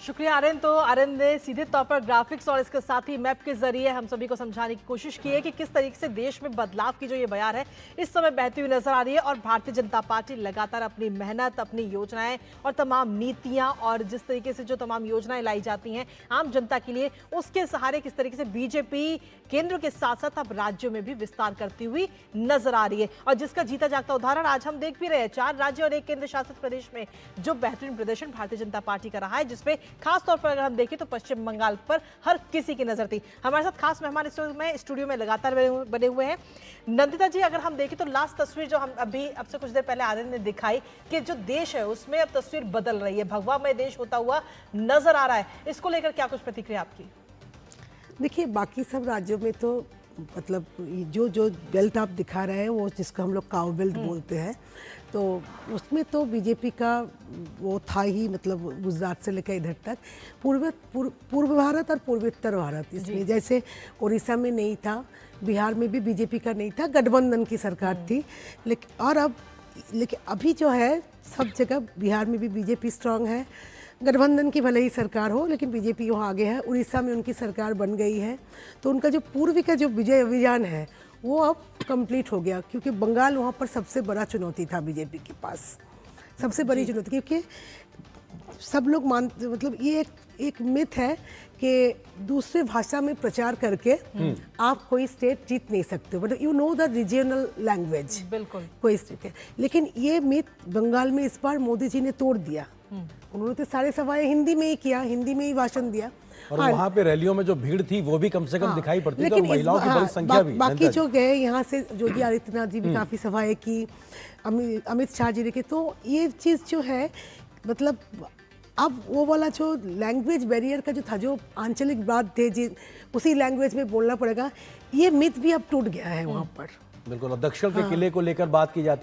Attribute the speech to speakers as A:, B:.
A: शुक्रिया आर्यन। तो आर्यन ने सीधे तौर पर ग्राफिक्स और इसके साथ ही मैप के जरिए हम सभी को समझाने की कोशिश की है कि किस तरीके से देश में बदलाव की जो ये बयार है इस समय बहती हुई नजर आ रही है। और भारतीय जनता पार्टी लगातार अपनी मेहनत, अपनी योजनाएं और तमाम नीतियां और जिस तरीके से जो तमाम योजनाएं लाई जाती हैं आम जनता के लिए, उसके सहारे किस तरीके से बीजेपी केंद्र के साथ साथ अब राज्यों में भी विस्तार करती हुई नजर आ रही है। और जिसका जीता जागता उदाहरण आज हम देख भी रहे हैं। 4 राज्य और 1 केंद्र शासित प्रदेश में जो बेहतरीन प्रदर्शन भारतीय जनता पार्टी का रहा है, जिसपे खास तौर पर अगर हम देखें तो पश्चिम बंगाल पर हर किसी की नजर थी। हमारे साथ खास मेहमान स्टूडियो में लगातार बने हुए हैं। नंदिता जी, अगर हम देखें तो लास्ट तस्वीर जो हम अभी अब से कुछ देर पहले आर्यन ने दिखाई कि जो देश है उसमें अब तस्वीर बदल रही है, भगवामय देश होता हुआ नजर आ रहा है। इसको लेकर क्या कुछ प्रतिक्रिया आपकी?
B: देखिए, बाकी सब राज्यों में तो मतलब जो जो बेल्ट आप दिखा रहे हैं वो जिसको हम लोग काउ बेल्ट बोलते हैं, तो उसमें तो बीजेपी का वो था ही। मतलब गुजरात से लेकर इधर तक पूर्व भारत और पूर्वोत्तर भारत, इसमें जैसे उड़ीसा में नहीं था, बिहार में भी बीजेपी का नहीं था, गठबंधन की सरकार थी। लेकिन अभी जो है सब जगह बिहार में भी बीजेपी स्ट्रांग है, गठबंधन की भले ही सरकार हो लेकिन बीजेपी वहाँ आगे है। उड़ीसा में उनकी सरकार बन गई है, तो उनका जो पूर्व का जो विजय अभियान है वो अब कंप्लीट हो गया, क्योंकि बंगाल वहाँ पर सबसे बड़ा चुनौती था बीजेपी के पास, सबसे बड़ी चुनौती। क्योंकि सब लोग मानते, मतलब ये एक मिथ है कि दूसरे भाषा में प्रचार करके आप कोई स्टेट जीत नहीं सकते, मतलब you know the regional language.
A: बिल्कुल
B: कोई स्टेट है, लेकिन ये मिथ बंगाल में इस बार मोदी जी ने तोड़ दिया। उन्होंने तो सारे सभाएं हिंदी में ही किया, हिंदी में ही भाषण दिया।
C: और वहाँ पे रैलियों में जो भीड़ थी वो भी कम से कम दिखाई पड़ती थी, और महिलाओं की बड़ी संख्या भी।
B: बाकी जो गए यहाँ से योगी आदित्यनाथ जी भी काफी सभाएं की, अमित शाह जी ने की। तो ये चीज जो है, मतलब अब वो वाला जो लैंग्वेज बैरियर का जो था, जो आंचलिक बात थे जी उसी लैंग्वेज में बोलना पड़ेगा, ये मिथ भी अब टूट गया है वहाँ पर।
C: बिल्कुल। दक्षिण के किले को लेकर बात की जाती